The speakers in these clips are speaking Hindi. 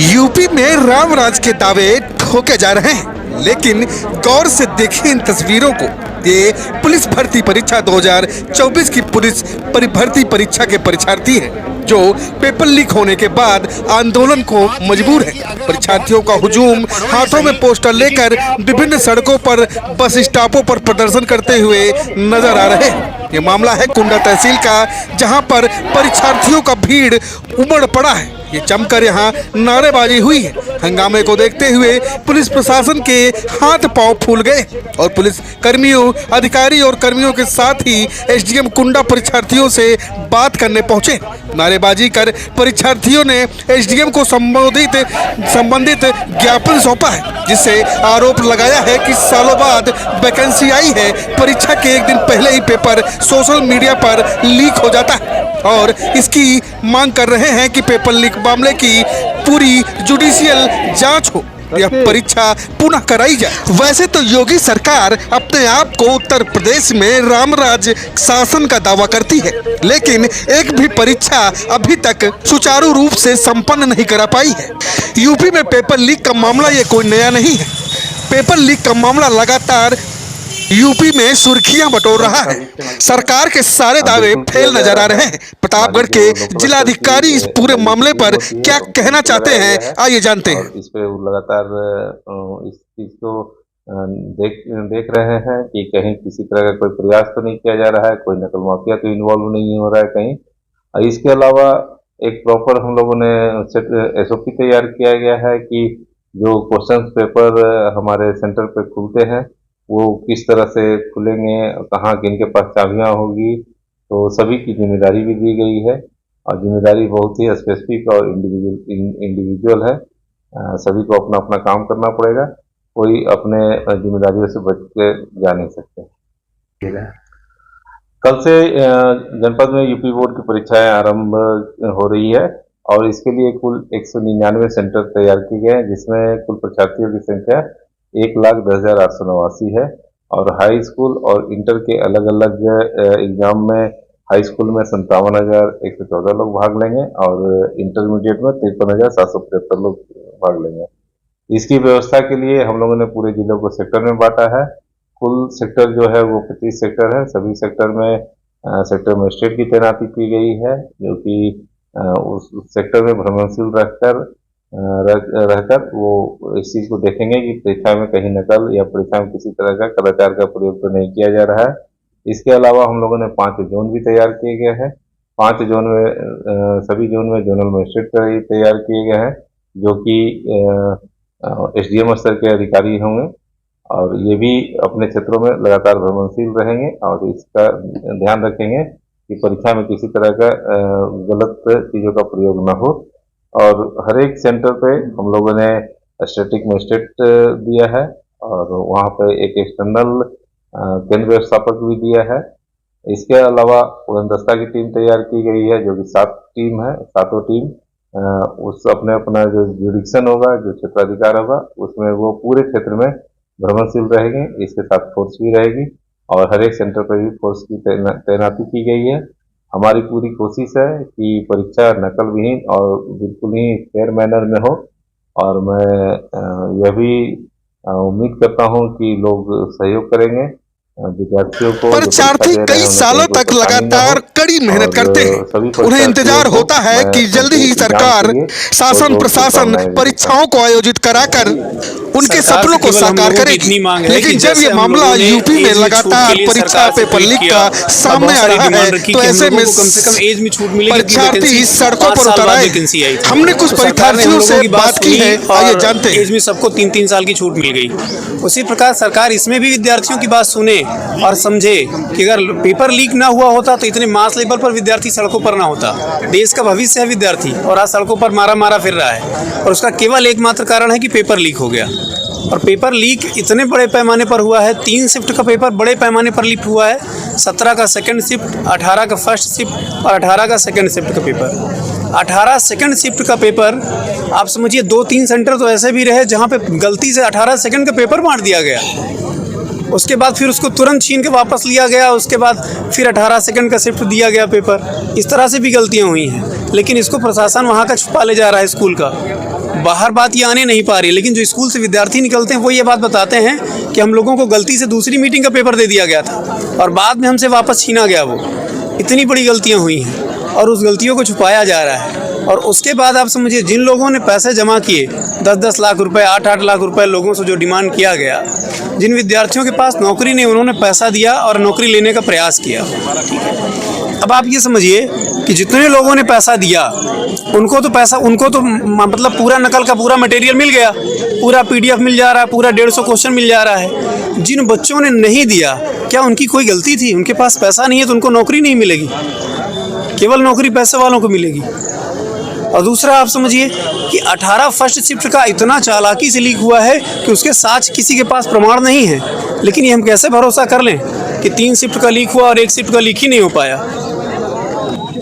यूपी में राम राज के दावे ठोके जा रहे हैं, लेकिन गौर से देखिए इन तस्वीरों को। ये पुलिस भर्ती परीक्षा 2024 की पुलिस भर्ती परीक्षा के परीक्षार्थी हैं, जो पेपर लीक होने के बाद आंदोलन को मजबूर है। परीक्षार्थियों का हुजूम हाथों में पोस्टर लेकर विभिन्न सड़कों पर, बस स्टॉपों पर प्रदर्शन करते हुए नजर आ रहे हैं। ये मामला है कुंडा तहसील का, जहां पर परीक्षार्थियों का भीड़ उमड़ पड़ा है। ये जमकर यहाँ नारेबाजी हुई है। हंगामे को देखते हुए पुलिस प्रशासन के हाथ पांव फूल गए और पुलिस कर्मियों, अधिकारी और कर्मियों के साथ ही एसडीएम कुंडा परीक्षार्थियों से बात करने पहुंचे। नारेबाजी कर परीक्षार्थियों ने एसडीएम को संबंधित ज्ञापन सौंपा है, जिससे आरोप लगाया है कि सालों बाद वैकेंसी आई है, परीक्षा के एक दिन पहले ही पेपर सोशल मीडिया पर लीक हो जाता है और इसकी मांग कर रहे हैं कि पेपर लीक मामले की पूरी जुडिशियल जांच हो, यह परीक्षा पुनः कराई जाए। वैसे तो योगी सरकार अपने आप को उत्तर प्रदेश में रामराज शासन का दावा करती है, लेकिन एक भी परीक्षा अभी तक सुचारू रूप से संपन्न नहीं करा पाई है। यूपी में पेपर लीक का मामला ये कोई नया नहीं है। पेपर लीक का मामला लगातार यूपी में सुर्खियां बटोर रहा है। सरकार के सारे दावे फेल नजर आ रहे हैं। प्रतापगढ़ के जिलाधिकारी इस पूरे मामले पर क्या कहना चाहते हैं, आइए जानते हैं। इस पे लगातार इस चीज को देख रहे हैं कि कहीं किसी तरह का कोई प्रयास तो नहीं किया जा रहा है, कोई नकल माफिया तो इन्वॉल्व नहीं हो रहा है कहीं। इसके अलावा एक प्रॉपर हम लोगों ने एसओपी तैयार किया गया है कि जो क्वेश्चन पेपर हमारे सेंटर पे खुलते हैं वो किस तरह से खुलेंगे, कहाँ किनके पास चाबियां होगी, तो सभी की जिम्मेदारी भी दी गई है और जिम्मेदारी बहुत ही स्पेसिफिक और इंडिविजुअल है। सभी को अपना अपना काम करना पड़ेगा, कोई अपने जिम्मेदारियों से बच के जा नहीं सकते। कल से जनपद में यूपी बोर्ड की परीक्षाएं आरंभ हो रही है और इसके लिए कुल 199 सेंटर तैयार किए गए हैं, जिसमें कुल परीक्षार्थियों की संख्या 1,10,889 है और हाई स्कूल और इंटर के अलग अलग एग्जाम में हाई स्कूल में 57,114 लोग भाग लेंगे और इंटरमीडिएट में 53,775 लोग भाग लेंगे। इसकी व्यवस्था के लिए हम लोगों ने पूरे जिलों को सेक्टर में बांटा है। कुल सेक्टर जो है वो 25 सेक्टर है। सभी सेक्टर में सेक्टर मजिस्ट्रेट की तैनाती की गई है, जो कि उस सेक्टर में भ्रमणशील रहकर वो इस चीज को देखेंगे कि परीक्षा में कहीं नकल या परीक्षा में किसी तरह का कदाचार का प्रयोग तो नहीं किया जा रहा है। इसके अलावा हम लोगों ने 5 जोन भी तैयार किए गए हैं। 5 जोन में सभी जोन में जोनल मजिस्ट्रेट तैयार किए गए हैं, जो कि एसडीएम स्तर के अधिकारी होंगे और ये भी अपने क्षेत्रों में लगातार भ्रमणशील रहेंगे और इसका ध्यान रखेंगे कि परीक्षा में किसी तरह का गलत चीजों का प्रयोग न हो। और हर एक सेंटर पे हम लोगों ने स्टैटिक मजिस्ट्रेट दिया है और वहाँ पे एक एक्सटर्नल केंद्र व्यवस्थापक भी दिया है। इसके अलावा उड़नदस्ता की टीम तैयार की गई है, जो कि 7 टीम है। 7 टीम उस अपना जो जुडिक्शन होगा, जो क्षेत्राधिकार होगा, उसमें वो पूरे क्षेत्र में भ्रमणशील रहेंगे। इसके साथ फोर्स भी रहेगी और हर एक सेंटर पर भी फोर्स की तैनाती की गई है। हमारी पूरी कोशिश है कि परीक्षा नकल विहीन और बिल्कुल ही फेयर मैनर में हो और मैं यह भी उम्मीद करता हूं कि लोग सहयोग करेंगे विद्यार्थियों को। परीक्षार्थी कई सालों तक लगातार कड़ी मेहनत करते हैं। उन्हें इंतजार होता है कि जल्दी ही सरकार, शासन प्रशासन परीक्षाओं को आयोजित कराकर उनके सपनों को साकार करेगी। लेकिन जब ये मामला यूपी में लगातार परीक्षा पेपर लीक का सामने आ रहा है, तो ऐसे में परीक्षार्थी सड़कों पर उतर आए। हमने कुछ परीक्षार्थियों से बात की है, आइए जानते हैं। एज में सबको 3-3 साल की छूट मिल गई। उसी प्रकार सरकार इसमें भी विद्यार्थियों की बात सुने और समझे कि अगर पेपर लीक ना हुआ होता तो इतने मास लेवल पर विद्यार्थी सड़कों पर ना होता। देश का भविष्य है विद्यार्थी और आज सड़कों पर मारा फिर रहा है और उसका केवल एकमात्र कारण है कि पेपर लीक हो गया। और पेपर लीक इतने बड़े पैमाने पर हुआ है, 3 शिफ्ट का पेपर बड़े पैमाने पर लीक हुआ है। 17 का सेकंड शिफ्ट, 18 का फर्स्ट शिफ्ट और 18 का सेकंड शिफ्ट का पेपर। 18 सेकंड शिफ्ट का पेपर आप समझिए 2-3 सेंटर तो ऐसे भी रहे जहाँ पे गलती से 18 सेकंड का पेपर बांट दिया गया। उसके बाद फिर उसको तुरंत छीन के वापस लिया गया। उसके बाद फिर 18 सेकंड का शिफ्ट दिया गया पेपर। इस तरह से भी गलतियाँ हुई हैं, लेकिन इसको प्रशासन वहाँ का छुपा ले जा रहा है स्कूल का। बाहर बात ये आने नहीं पा रही, लेकिन जो स्कूल से विद्यार्थी निकलते हैं वो ये बात बताते हैं कि हम लोगों को गलती से दूसरी मीटिंग का पेपर दे दिया गया था और बाद में हमसे वापस छीना गया। वो इतनी बड़ी गलतियां हुई हैं और उस गलतियों को छुपाया जा रहा है। और उसके बाद आप समझिए, जिन लोगों ने पैसे जमा किए 10-10 लाख रुपए, 8-8 लाख रुपए लोगों से जो डिमांड किया गया, जिन विद्यार्थियों के पास नौकरी नहीं, उन्होंने पैसा दिया और नौकरी लेने का प्रयास किया। अब आप ये समझिए कि जितने लोगों ने पैसा दिया उनको तो मतलब पूरा नकल का पूरा मटेरियल मिल गया, पूरा PDF मिल जा रहा है, पूरा 150 क्वेश्चन मिल जा रहा है। जिन बच्चों ने नहीं दिया, क्या उनकी कोई गलती थी? उनके पास पैसा नहीं है तो उनको नौकरी नहीं मिलेगी, केवल नौकरी पैसे वालों को मिलेगी। और दूसरा आप समझिए कि 18 फर्स्ट शिफ्ट का इतना चालाकी से लीक हुआ है कि उसके साथ किसी के पास प्रमाण नहीं है, लेकिन ये हम कैसे भरोसा कर लें कि 3 शिफ्ट का लीक हुआ और 1 शिफ्ट का लीक ही नहीं हो पाया।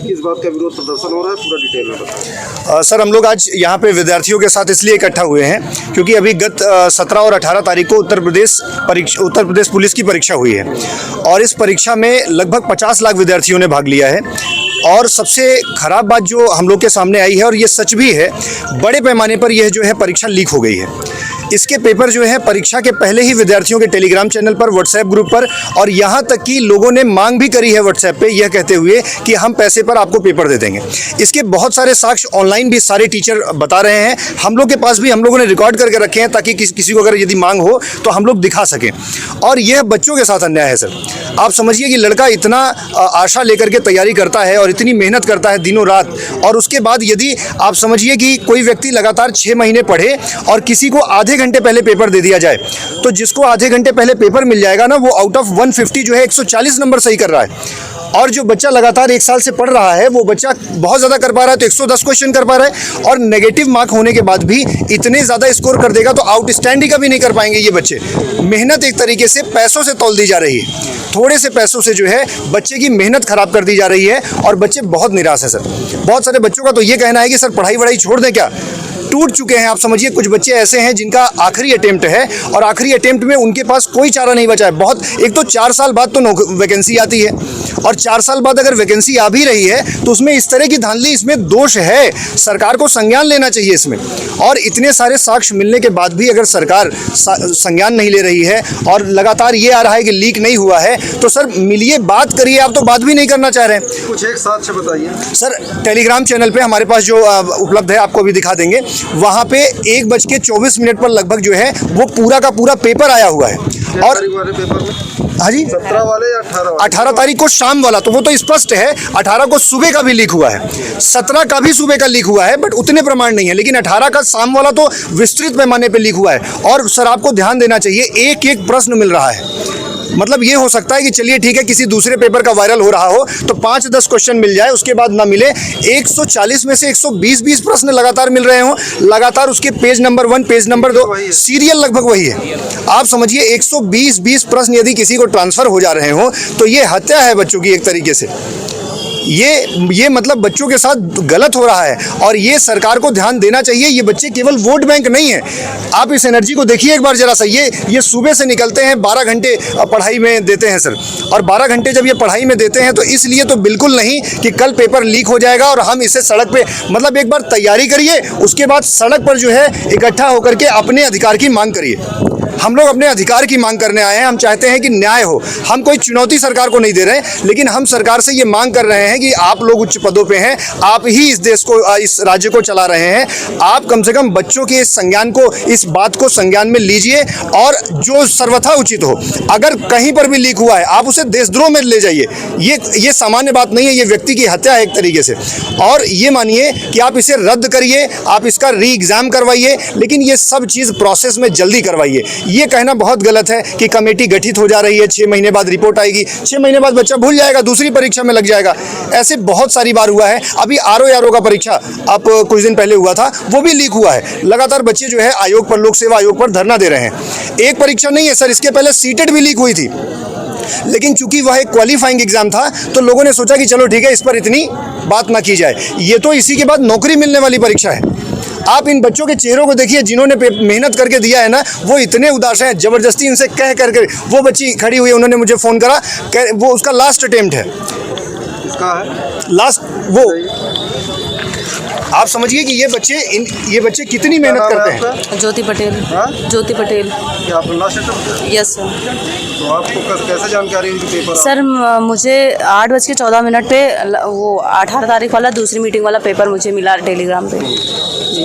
किस बात का विरोध प्रदर्शन हो रहा है, पूरा डिटेल में बताएं। सर, हम लोग आज यहाँ पे विद्यार्थियों के साथ इसलिए इकट्ठा हुए हैं क्योंकि अभी गत 17 और 18 तारीख को उत्तर प्रदेश पुलिस की परीक्षा हुई है और इस परीक्षा में लगभग 50 लाख विद्यार्थियों ने भाग लिया है। और सबसे खराब बात जो हम लोग के सामने आई है, और ये सच भी है, बड़े पैमाने पर यह जो है परीक्षा लीक हो गई है। इसके पेपर जो है परीक्षा के पहले ही विद्यार्थियों के टेलीग्राम चैनल पर, व्हाट्सएप ग्रुप पर, और यहाँ तक कि लोगों ने मांग भी करी है व्हाट्सएप पे, यह कहते हुए कि हम पैसे पर आपको पेपर दे देंगे। इसके बहुत सारे साक्ष्य ऑनलाइन भी सारे टीचर बता रहे हैं, हम लोग के पास भी, हम लोगों ने रिकॉर्ड करके रखे हैं ताकि किसी को अगर यदि मांग हो तो हम लोग दिखा सकें। और यह बच्चों के साथ अन्याय है सर। आप समझिए कि लड़का इतना आशा लेकर के तैयारी करता है और इतनी मेहनत करता है दिनों रात, और उसके बाद यदि आप समझिए कि कोई व्यक्ति लगातार 6 महीने पढ़े और किसी को आधे घंटे पहले पेपर दे दिया जाए, तो जिसको आधे घंटे पहले पेपर मिल जाएगा ना, वो आउट ऑफ 150 जो है 140 नंबर सही कर रहा है। और जो बच्चा लगातार 1 साल से पढ़ रहा है, वो बच्चा बहुत ज़्यादा कर पा रहा है, तो 110 क्वेश्चन कर पा रहा है, और नेगेटिव मार्क होने के बाद भी इतने ज़्यादा स्कोर कर देगा तो आउटस्टैंडिंग का भी नहीं कर पाएंगे ये बच्चे। मेहनत एक तरीके से पैसों से तौल दी जा रही है, थोड़े से पैसों से जो है बच्चे की मेहनत खराब कर दी जा रही है, और बच्चे बहुत निराश हैं सर। बहुत सारे बच्चों का तो ये कहना है कि सर पढ़ाई वढ़ाई छोड़ दें क्या, टूट चुके हैं। आप समझिए कुछ बच्चे ऐसे हैं जिनका आखिरी अटेम्प्ट है और आखिरी अटेम्प्ट में उनके पास कोई चारा नहीं बचा है। बहुत, एक तो 4 साल बाद तो वैकेंसी आती है, और 4 साल बाद अगर वैकेंसी आ भी रही है तो उसमें इस तरह की धांधली, इसमें दोष है, सरकार को संज्ञान लेना चाहिए इसमें। और इतने सारे साक्ष्य मिलने के बाद भी अगर सरकार संज्ञान नहीं ले रही है और लगातार ये आ रहा है कि लीक नहीं हुआ है, तो सर मिलिए, बात करिए। आप तो बात भी नहीं करना चाह रहे हैं। कुछ एक साक्ष्य बताइए सर। टेलीग्राम चैनल पे हमारे पास जो उपलब्ध है, आपको भी दिखा देंगे, वहाँ पे 1:24 पर लगभग जो है वो पूरा का पूरा पेपर आया हुआ है। और पेपर में, हाँ जी, 17 वाले या 18 तारीख को शाम वाला, तो वो तो स्पष्ट है। 18 को सुबह का भी लीक हुआ है, 17 का भी सुबह का लीक हुआ है, बट उतने प्रमाण नहीं है। लेकिन 18 का शाम वाला तो विस्तृत पैमाने पे लीक हुआ है। और सर आपको ध्यान देना चाहिए, एक एक प्रश्न मिल रहा है। मतलब ये हो सकता है कि चलिए ठीक है, किसी दूसरे पेपर का वायरल हो रहा हो तो 5-10 क्वेश्चन मिल जाए, उसके बाद ना मिले। 140 में से 120 प्रश्न लगातार मिल रहे हो, लगातार उसके page number 1, page number 2, serial लगभग वही है। आप समझिए 120 प्रश्न यदि किसी को ट्रांसफर हो जा रहे हो तो ये हत्या है बच्चों की एक तरीके से। ये मतलब बच्चों के साथ गलत हो रहा है, और ये सरकार को ध्यान देना चाहिए। ये बच्चे केवल वोट बैंक नहीं है। आप इस एनर्जी को देखिए एक बार जरा सा। ये सुबह से निकलते हैं, 12 घंटे पढ़ाई में देते हैं सर, और 12 घंटे जब ये पढ़ाई में देते हैं तो इसलिए तो बिल्कुल नहीं कि कल पेपर लीक हो जाएगा और हम इसे सड़क पे, मतलब एक बार तैयारी करिए, उसके बाद सड़क पर जो है इकट्ठा होकर के अपने अधिकार की मांग करिए। हम लोग अपने अधिकार की मांग करने आए हैं। हम चाहते हैं कि न्याय हो। हम कोई चुनौती सरकार को नहीं दे रहे, लेकिन हम सरकार से ये मांग कर रहे हैं कि आप लोग उच्च पदों पे हैं, आप ही इस देश को, इस राज्य को चला रहे हैं, आप कम से कम बच्चों के इस संज्ञान को, इस बात को संज्ञान में लीजिए, और जो सर्वथा उचित हो, अगर कहीं पर भी लीक हुआ है आप उसे देशद्रोह में ले जाइए। ये सामान्य बात नहीं है, ये व्यक्ति की हत्या है एक तरीके से। और ये मानिए कि आप इसे रद्द करिए, आप इसका री एग्जाम करवाइए, लेकिन ये सब चीज़ प्रोसेस में जल्दी करवाइए। ये कहना बहुत गलत है कि कमेटी गठित हो जा रही है, 6 महीने बाद रिपोर्ट आएगी, 6 महीने बाद बच्चा भूल जाएगा, दूसरी परीक्षा में लग जाएगा। ऐसे बहुत सारी बार हुआ है। अभी आरओ का परीक्षा अब कुछ दिन पहले हुआ था, वो भी लीक हुआ है। लगातार बच्चे जो है आयोग पर, लोक सेवा आयोग पर धरना दे रहे हैं। एक परीक्षा नहीं है सर, इसके पहले सीटेट भी लीक हुई थी, लेकिन चूंकि वह एक क्वालिफाइंग एग्जाम था तो लोगों ने सोचा कि चलो ठीक है, इस पर इतनी बात ना की जाए। ये तो इसी के बाद नौकरी मिलने वाली परीक्षा है। आप इन बच्चों के चेहरों को देखिए, जिन्होंने मेहनत करके दिया है ना, वो इतने उदास हैं। जबरदस्ती इनसे कह करके, वो बच्ची खड़ी हुई है, उन्होंने मुझे फ़ोन करा, वो उसका लास्ट अटेम्प्ट है, इसका है लास्ट वो आप समझिए कि ये बच्चे कितनी मेहनत करते हैं। ज्योति पटेल। हाँ? ज्योति पटेल। क्या आप लास्ट अटेम्प्ट? Yes sir. तो आपको कैसे जानकारी हुई कि पेपर सर मुझे 8:14 पे वो 18 तारीख वाला दूसरी मीटिंग वाला पेपर मुझे मिला टेलीग्राम पे। जी।